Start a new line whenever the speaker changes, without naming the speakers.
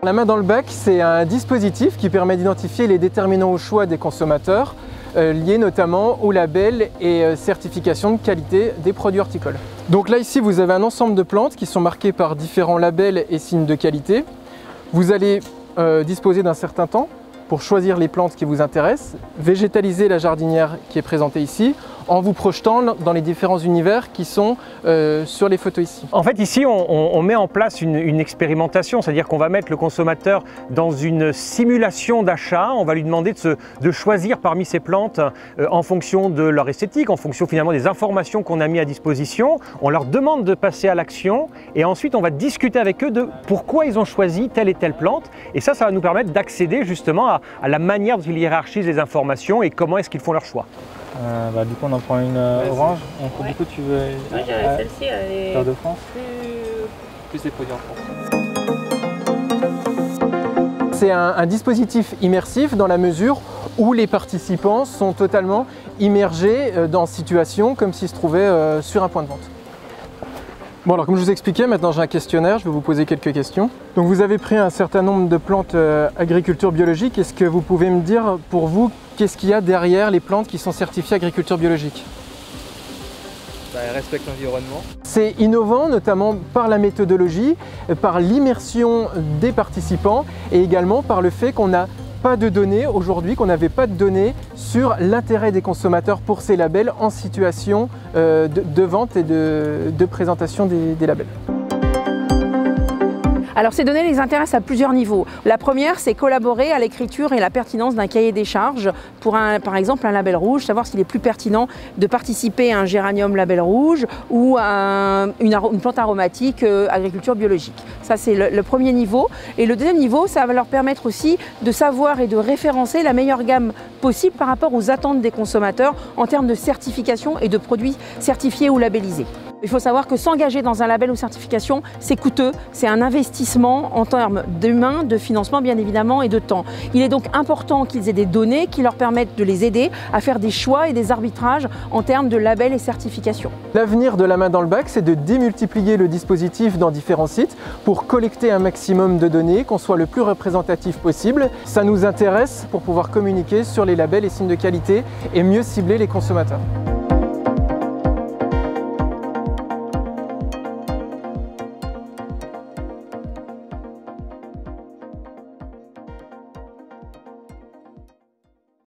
La main dans le bac, c'est un dispositif qui permet d'identifier les déterminants au choix des consommateurs, liés notamment au label et certification de qualité des produits horticoles. Donc là ici vous avez un ensemble de plantes qui sont marquées par différents labels et signes de qualité. Vous allez disposer d'un certain temps pour choisir les plantes qui vous intéressent, végétaliser la jardinière qui est présentée ici, en vous projetant dans les différents univers qui sont sur les photos ici.
En fait, ici, on met en place une expérimentation, c'est-à-dire qu'on va mettre le consommateur dans une simulation d'achat. On va lui demander de choisir parmi ces plantes en fonction de leur esthétique, en fonction finalement des informations qu'on a mis à disposition. On leur demande de passer à l'action et ensuite on va discuter avec eux de pourquoi ils ont choisi telle et telle plante. Et ça va nous permettre d'accéder justement à la manière dont ils hiérarchisent les informations et comment est-ce qu'ils font leur choix.
Du coup on en prend une orange. Donc, du coup tu veux
celle-ci, elle est
Fleur de France
plus des produits en France.
C'est un dispositif immersif dans la mesure où les participants sont totalement immergés dans situation comme s'ils se trouvaient sur un point de vente. Bon alors comme je vous expliquais, maintenant j'ai un questionnaire, je vais vous poser quelques questions. Donc vous avez pris un certain nombre de plantes agriculture biologique. Est-ce que vous pouvez me dire pour vous qu'est-ce qu'il y a derrière les plantes qui sont certifiées agriculture biologique?
Elles respectent l'environnement.
C'est innovant notamment par la méthodologie, par l'immersion des participants et également par le fait qu'on n'a pas de données aujourd'hui, qu'on n'avait pas de données sur l'intérêt des consommateurs pour ces labels en situation de vente et de présentation des labels.
Alors ces données les intéressent à plusieurs niveaux. La première, c'est collaborer à l'écriture et la pertinence d'un cahier des charges pour par exemple un label rouge, savoir s'il est plus pertinent de participer à un géranium label rouge ou à une plante aromatique agriculture biologique. Ça c'est le premier niveau. Et le deuxième niveau, ça va leur permettre aussi de savoir et de référencer la meilleure gamme possible par rapport aux attentes des consommateurs en termes de certification et de produits certifiés ou labellisés. Il faut savoir que s'engager dans un label ou certification, c'est coûteux, c'est un investissement en termes d'humains, de financement bien évidemment et de temps. Il est donc important qu'ils aient des données qui leur permettent de les aider à faire des choix et des arbitrages en termes de labels et certifications.
L'avenir de la main dans le bac, c'est de démultiplier le dispositif dans différents sites pour collecter un maximum de données, qu'on soit le plus représentatif possible. Ça nous intéresse pour pouvoir communiquer sur les labels et signes de qualité et mieux cibler les consommateurs.